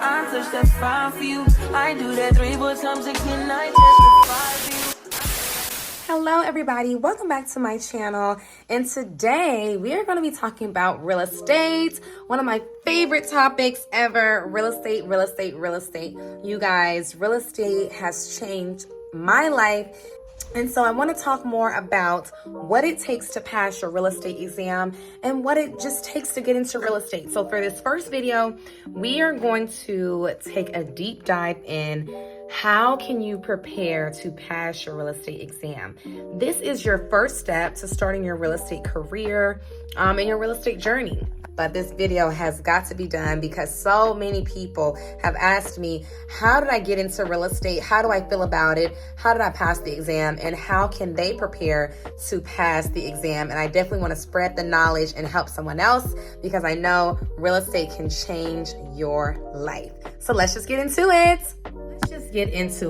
I touch that 5 for you. I do that 3, 4 times again. I testify for you. Hello everybody, welcome back to my channel, and today we are going to be talking about real estate, one of my favorite topics ever. Real estate. You guys, real estate has changed my life, and so I want to talk more about what it takes to pass your real estate exam and what it just takes to get into real estate. So for this first video, we are going to take a deep dive in how can you prepare to pass your real estate exam. This is your first step to starting your real estate career and your real estate journey. But this video has got to be done because so many people have asked me, how did I get into real estate? How do I feel about it? How did I pass the exam? And how can they prepare to pass the exam? And I definitely want to spread the knowledge and help someone else because I know real estate can change your life. So let's just get into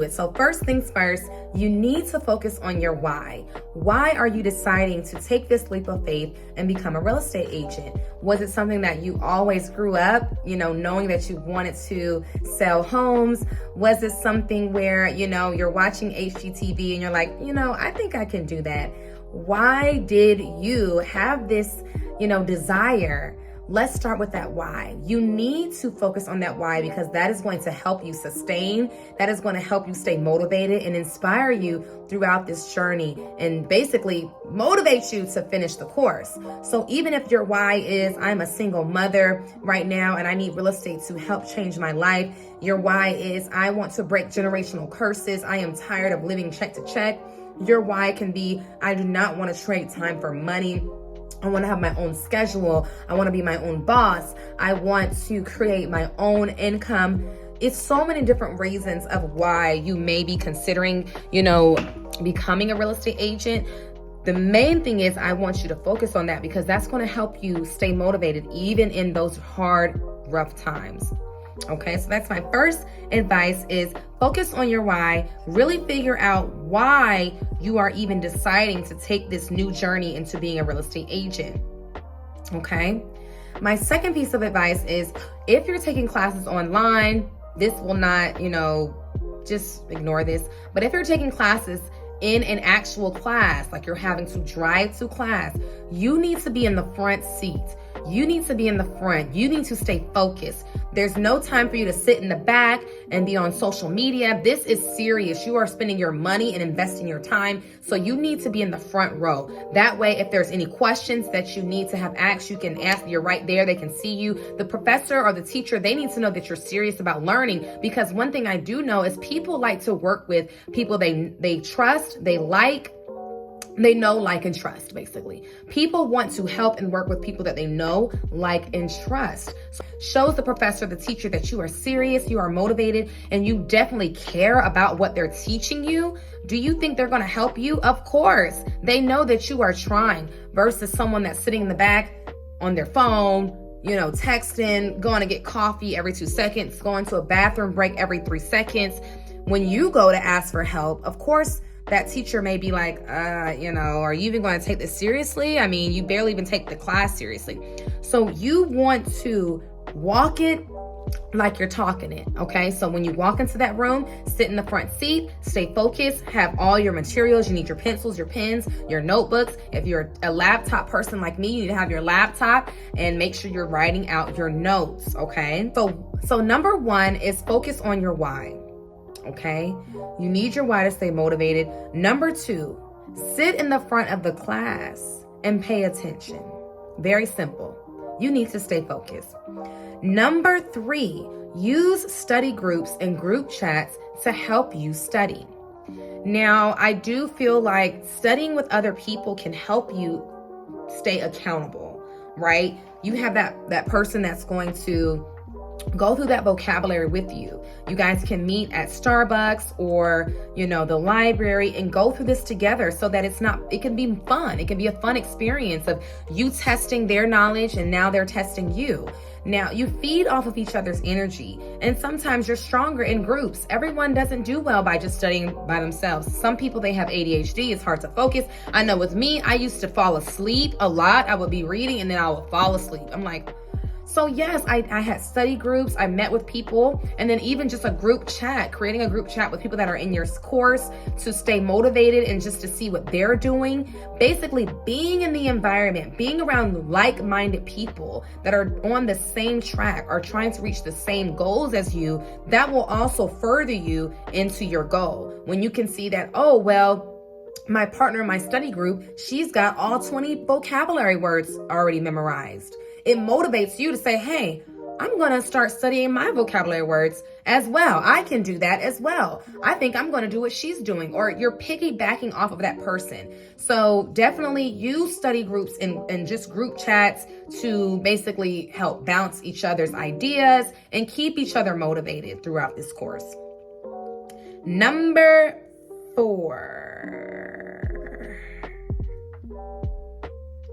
it. So first things first, you need to focus on your why. Why are you deciding to take this leap of faith and become a real estate agent? Was it something that you always grew up, knowing that you wanted to sell homes? Was it something where, you're watching HGTV and you're like, I think I can do that? Why did you have this, desire? Let's start with that why. You need to focus on that why because that is going to help you sustain. That is going to help you stay motivated and inspire you throughout this journey and basically motivate you to finish the course. So even if your why is, I'm a single mother right now and I need real estate to help change my life. Your why is, I want to break generational curses. I am tired of living check to check. Your why can be, I do not want to trade time for money. I want to have my own schedule. I want to be my own boss. I want to create my own income. It's so many different reasons of why you may be considering, becoming a real estate agent. The main thing is I want you to focus on that because that's going to help you stay motivated even in those hard, rough times. Okay, so that's my first advice is focus on your why. Really figure out why you are even deciding to take this new journey into being a real estate agent. Okay, my second piece of advice is if you're taking classes online, this will not, just ignore this. But if you're taking classes in an actual class, like you're having to drive to class, you need to be in the front seat. You need to be in the front. You need to stay focused. There's no time for you to sit in the back and be on social media. This is serious. You are spending your money and investing your time. So you need to be in the front row. That way, if there's any questions that you need to have asked, you can ask. You're right there. They can see you. The professor or the teacher, they need to know that you're serious about learning. Because one thing I do know is people like to work with people they trust, they like, they know, like, and trust, basically. People want to help and work with people that they know, like, and trust. So shows the professor, the teacher that you are serious, you are motivated, and you definitely care about what they're teaching you. Do you think they're going to help you? Of course. They know that you are trying versus someone that's sitting in the back on their phone, texting, going to get coffee every 2 seconds, going to a bathroom break every 3 seconds. When you go to ask for help, of course, that teacher may be like, are you even going to take this seriously? I mean, you barely even take the class seriously. So you want to walk it like you're talking it, okay? So when you walk into that room, sit in the front seat, stay focused, have all your materials. You need your pencils, your pens, your notebooks. If you're a laptop person like me, you need to have your laptop and make sure you're writing out your notes, okay? So number one is focus on your why. Okay, you need your why to stay motivated. Number two, sit in the front of the class and pay attention. Very simple. You need to stay focused. Number three, use study groups and group chats to help you study. Now, I do feel like studying with other people can help you stay accountable, right? You have that person that's going to go through that vocabulary with you. You guys can meet at Starbucks or, the library and go through this together so that it can be fun. It can be a fun experience of you testing their knowledge and now they're testing you. Now, you feed off of each other's energy, and sometimes you're stronger in groups. Everyone doesn't do well by just studying by themselves. Some people, they have ADHD. It's hard to focus. I know with me, I used to fall asleep a lot. I would be reading and then I would fall asleep. I'm like, So yes, I had study groups, I met with people, and then even just a group chat, creating a group chat with people that are in your course to stay motivated and just to see what they're doing. Basically, being in the environment, being around like-minded people that are on the same track, are trying to reach the same goals as you, that will also further you into your goal. When you can see that, oh, well, my partner in my study group, she's got all 20 vocabulary words already memorized. It motivates you to say, hey, I'm going to start studying my vocabulary words as well. I can do that as well. I think I'm going to do what she's doing. Or you're piggybacking off of that person. So definitely use study groups and just group chats to basically help bounce each other's ideas and keep each other motivated throughout this course. Number 4.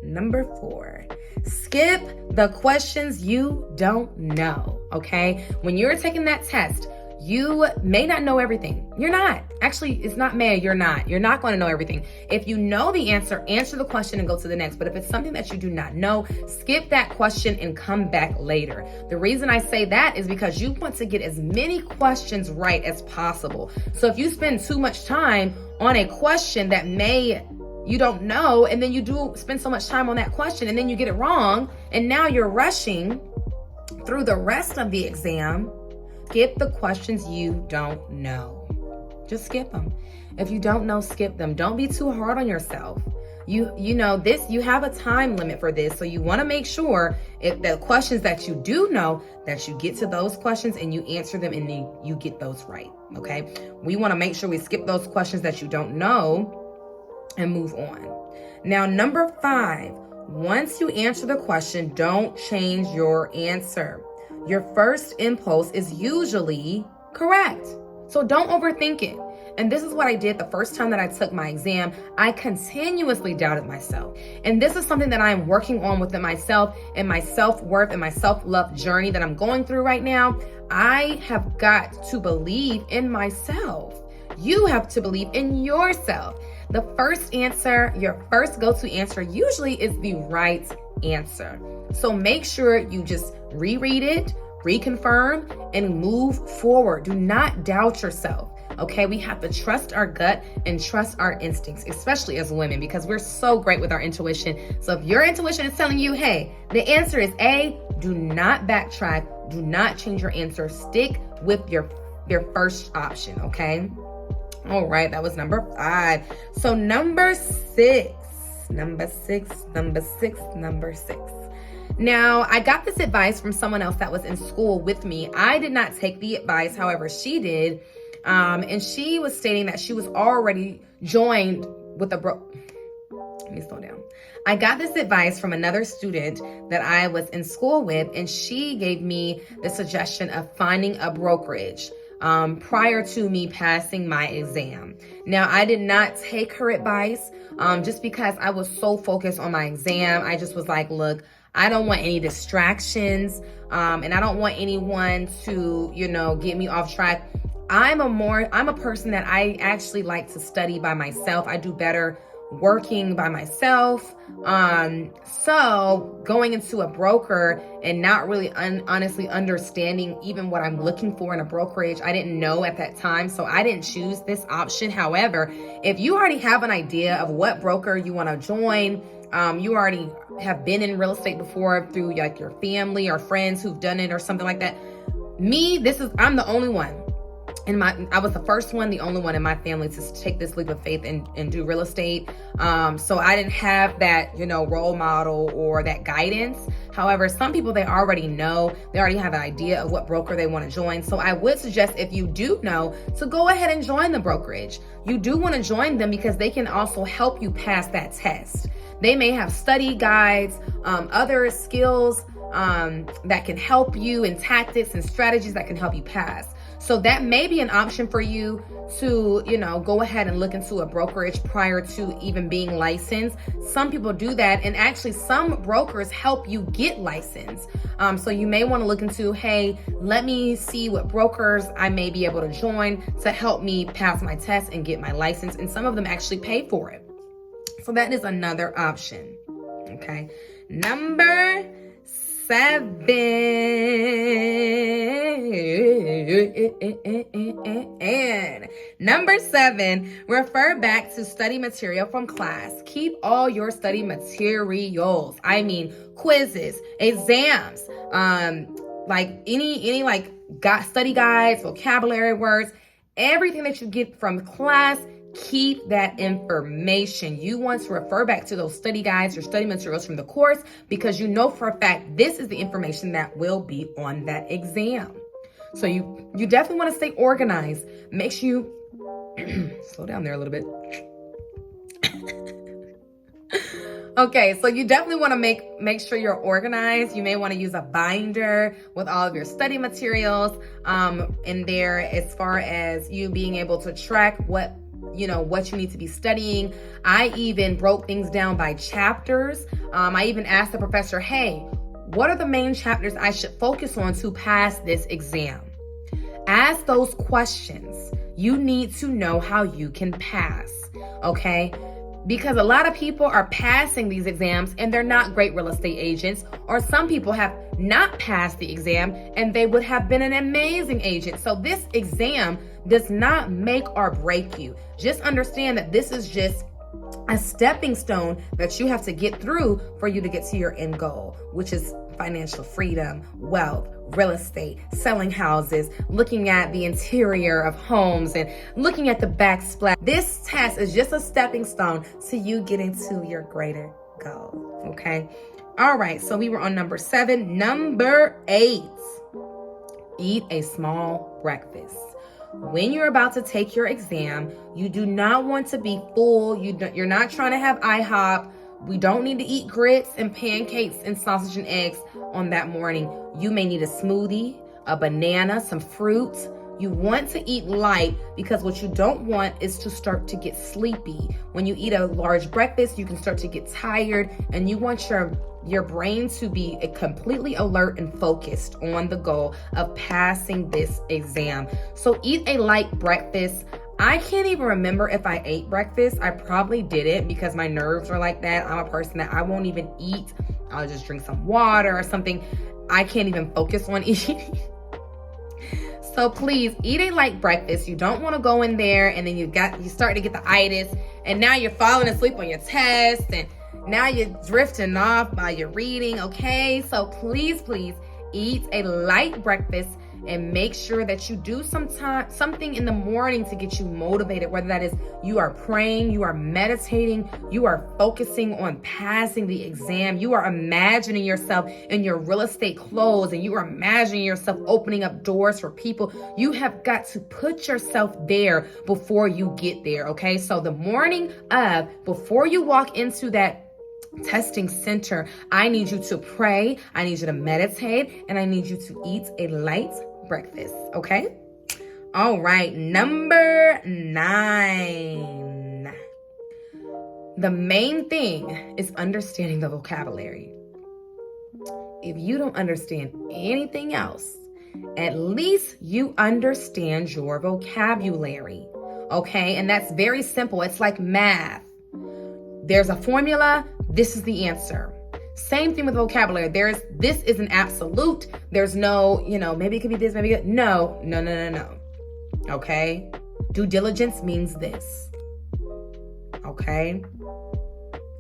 Number 4, skip the questions you don't know, okay? When you're taking that test, you may not know everything. You're not. Actually, it's not may, you're not. You're not going to know everything. If you know the answer, answer the question and go to the next. But if it's something that you do not know, skip that question and come back later. The reason I say that is because you want to get as many questions right as possible. So if you spend too much time on a question that you don't know, and then you do spend so much time on that question and then you get it wrong, and now you're rushing through the rest of the exam, skip the questions you don't know. Just skip them. If you don't know, skip them. Don't be too hard on yourself. You know this, you have a time limit for this, so you want to make sure if the questions that you do know, that you get to those questions and you answer them and then you get those right, okay? We want to make sure we skip those questions that you don't know and move on. Now, number 5, once you answer the question, don't change your answer. Your first impulse is usually correct. So don't overthink it. And this is what I did the first time that I took my exam. I continuously doubted myself. And this is something that I am working on within myself and my self-worth and my self-love journey that I'm going through right now. I have got to believe in myself. You have to believe in yourself. The first answer, your first go-to answer usually is the right answer. So make sure you just reread it, reconfirm, and move forward. Do not doubt yourself. Okay, we have to trust our gut and trust our instincts, especially as women, because we're so great with our intuition. So if your intuition is telling you, hey, the answer is A, do not backtrack. Do not change your answer. Stick with your first option, okay? All right, that was number 5. So number 6. Now, I got this advice from someone else that was in school with me. I did not take the advice, however, she did. And she was stating that she was already joined with let me slow down. I got this advice from another student that I was in school with, and she gave me the suggestion of finding a brokerage prior to me passing my exam. Now, I did not take her advice just because I was so focused on my exam. I just was like, look, I don't want any distractions, and I don't want anyone to, get me off track. I'm a person that I actually like to study by myself. I do better working by myself. So going into a broker and not really honestly understanding even what I'm looking for in a brokerage, I didn't know at that time. So I didn't choose this option. However, if you already have an idea of what broker you want to join, you already have been in real estate before through like your family or friends who've done it or something like that. I'm the only one. I was the first one, the only one in my family to take this leap of faith and do real estate. So I didn't have that, role model or that guidance. However, some people, they already know, they already have an idea of what broker they want to join. So I would suggest, if you do know, to go ahead and join the brokerage. You do want to join them because they can also help you pass that test. They may have study guides, other skills that can help you, and tactics and strategies that can help you pass. So that may be an option for you to, go ahead and look into a brokerage prior to even being licensed. Some people do that, and actually some brokers help you get licensed. So you may want to look into, hey, let me see what brokers I may be able to join to help me pass my test and get my license. And some of them actually pay for it. So that is another option. Okay. Number 7. 7. Number 7, refer back to study material from class. Keep all your study materials. I mean, quizzes, exams, like any study guides, vocabulary words, everything that you get from class. Keep that information. You want to refer back to those study guides or study materials from the course because you know for a fact this is the information that will be on that exam. So you definitely want to stay organized. Make sure you slow down there a little bit. Okay, so you definitely want to make sure you're organized. You may want to use a binder with all of your study materials in there, as far as you being able to track what you need to be studying. I even broke things down by chapters. I even asked the professor, hey, what are the main chapters I should focus on to pass this exam? Ask those questions. You need to know how you can pass, okay? Because a lot of people are passing these exams and they're not great real estate agents, or some people have not passed the exam and they would have been an amazing agent. So this exam does not make or break you. Just understand that this is just a stepping stone that you have to get through for you to get to your end goal, which is financial freedom, wealth, real estate, selling houses, looking at the interior of homes, and looking at the backsplash. This test is just a stepping stone to you getting to your greater goal, okay? All right, so we were on number 7. Number 8, eat a small breakfast. When you're about to take your exam, you do not want to be full. You're not trying to have IHOP. We don't need to eat grits and pancakes and sausage and eggs on that morning. You may need a smoothie, a banana, some fruit. You want to eat light because what you don't want is to start to get sleepy. When you eat a large breakfast, you can start to get tired, and you want your brain to be completely alert and focused on the goal of passing this exam. So eat a light breakfast. I can't even remember if I ate breakfast. I probably didn't because my nerves are like that. I'm a person that I won't even eat. I'll just drink some water or something. I can't even focus on eating. So please eat a light breakfast. You don't want to go in there and then you start to get the itis, and now you're falling asleep on your test, and now you're drifting off while you're reading, okay? So please eat a light breakfast and make sure that you do something in the morning to get you motivated, whether that is you are praying, you are meditating, you are focusing on passing the exam, you are imagining yourself in your real estate clothes, and you are imagining yourself opening up doors for people. You have got to put yourself there before you get there, okay? So the morning of, before you walk into that testing center, I need you to pray, I need you to meditate, and I need you to eat a light breakfast, okay? All right, number 9. The main thing is understanding the vocabulary. If you don't understand anything else, at least you understand your vocabulary, okay? And that's very simple. It's like math. There's a formula. This is the answer. Same thing with vocabulary. This is an absolute. There's no, maybe it could be this, maybe it. No. Okay? Due diligence means this. Okay?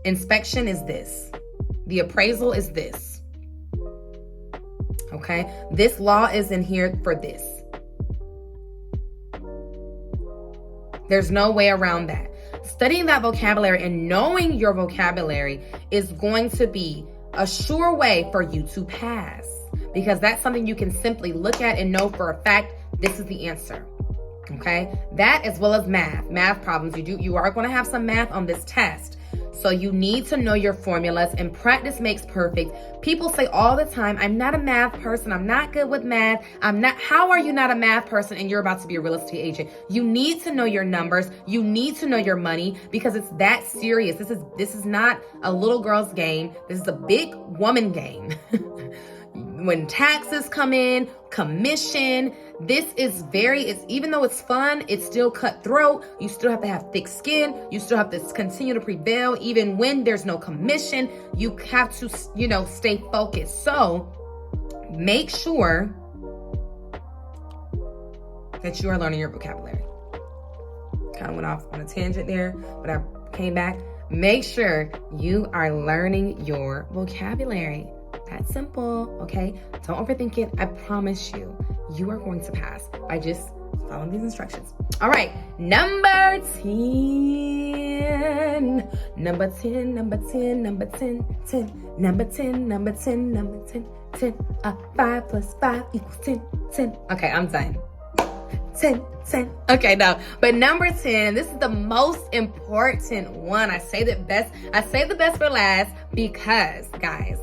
Inspection is this. The appraisal is this. Okay? This law is in here for this. There's no way around that. Studying that vocabulary and knowing your vocabulary is going to be a sure way for you to pass, because that's something you can simply look at and know for a fact this is the answer. Okay? That, as well as math problems. You are going to have some math on this test. So you need to know your formulas, and practice makes perfect. People say all the time, I'm not a math person. I'm not good with math. How are you not a math person and you're about to be a real estate agent? You need to know your numbers. You need to know your money, because it's that serious. This is not a little girl's game. This is a big woman game. When taxes come in, commission, even though it's fun, it's still cutthroat. You still have to have thick skin. You still have to continue to prevail. Even when there's no commission, you have to, stay focused. So make sure that you are learning your vocabulary. Kind of went off on a tangent there, but I came back. Make sure you are learning your vocabulary. That's simple, okay? Don't overthink it. I promise you, you are going to pass by just following these instructions. All right, number 10. Number 10, number 10, number 10, 10. Number 10, number 10, number 10, 10. 5 plus 5 equals 10, 10. Okay, I'm done. 10, 10. Okay, no. But number 10, this is the most important one. I say the best for last because, guys,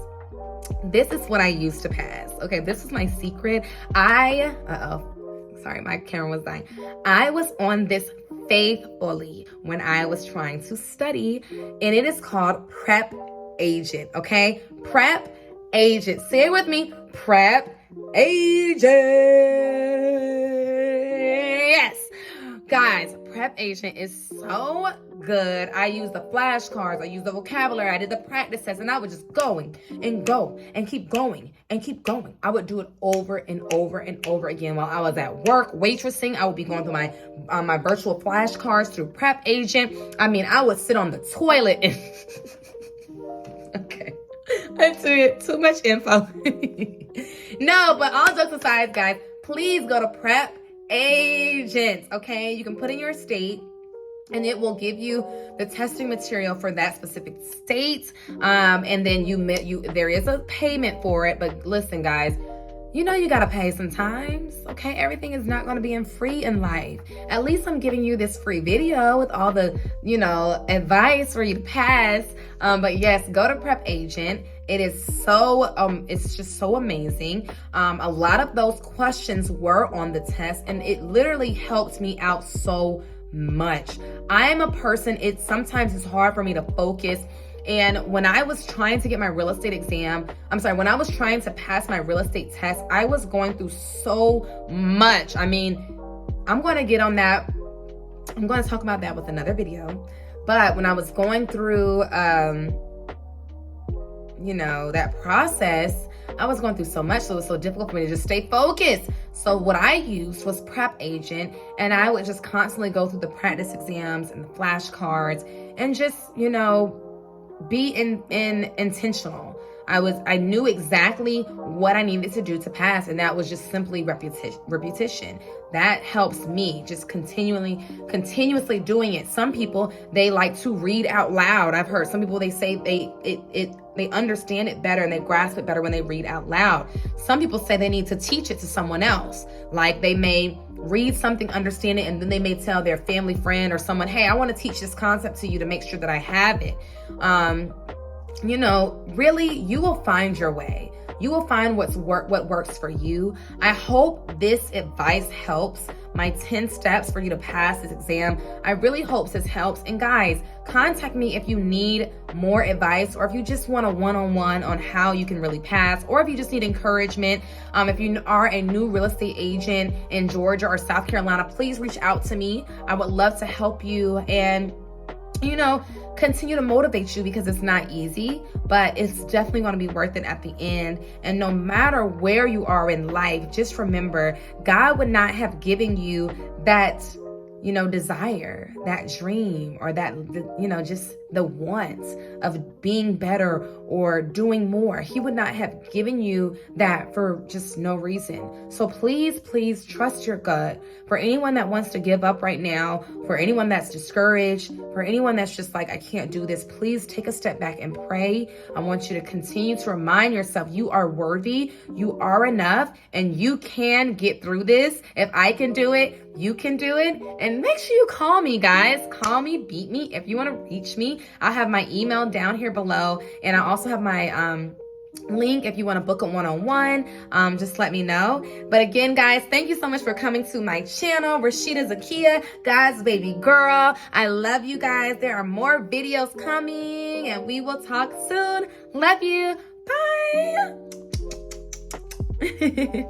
this is what I used to pass. Okay, this is my secret. Sorry, my camera was dying. I was on this faithfully when I was trying to study, and it is called Prep Agent, okay? Prep Agent. Say it with me. Prep Agent. Yes. Guys, Prep Agent is so good. I use the flashcards. I use the vocabulary. I did the practice test, and I would just going and go and keep going and keep going. I would do it over and over and over again while I was at work waitressing. I would be going through my virtual flashcards through Prep Agent. I mean, I would sit on the toilet and okay. That's too much info. No, but all jokes aside, guys, please go to Prep Agent, okay? You can put in your state, and it will give you the testing material for that specific state. And then there is a payment for it. But listen, guys, you know you gotta pay sometimes, okay? Everything is not gonna be free in life. At least I'm giving you this free video with all the, advice for you to pass. But yes, go to Prep Agent. It is so, it's just so amazing. A lot of those questions were on the test, and it literally helped me out so much. I am a person, sometimes it's hard for me to focus. And when I was trying to get my real estate when I was trying to pass my real estate test, I was going through so much. I mean, I'm going to get on that. I'm going to talk about that with another video. But when I was going through, that process, I was going through so much, so it was so difficult for me to just stay focused. So what I used was Prep Agent, and I would just constantly go through the practice exams and the flashcards and just, be intentional. I knew exactly what I needed to do to pass, and that was just simply repetition. That helps me just continuously doing it. Some people, they like to read out loud. I've heard some people, they say they understand it better and they grasp it better when they read out loud. Some people say they need to teach it to someone else. Like they may read something, understand it, and then they may tell their family friend or someone, hey, I want to teach this concept to you to make sure that I have it. Really, you will find your way. You will find what works for you. I hope this advice helps. My 10 steps for you to pass this exam. I really hope this helps. And guys, contact me if you need more advice, or if you just want a one-on-one on how you can really pass, or if you just need encouragement. If you are a new real estate agent in Georgia or South Carolina, please reach out to me. I would love to help you and, continue to motivate you, because it's not easy, but it's definitely going to be worth it at the end. And no matter where you are in life, just remember, God would not have given you that, desire, that dream, or that, just the want of being better or doing more. He would not have given you that for just no reason. So please trust your gut. For anyone that wants to give up right now, for anyone that's discouraged, for anyone that's just like, I can't do this, please take a step back and pray. I want you to continue to remind yourself you are worthy, you are enough, and you can get through this. If I can do it, you can do it. And make sure you call me, guys. Call me, beat me. If you want to reach me, I'll have my email down here below, and I also have my link if you want to book a one-on-one. Just let me know. But again, guys, thank you so much for coming to my channel. Rashida Zakia, God's baby girl. I love you guys. There are more videos coming, and we will talk soon. Love you. Bye.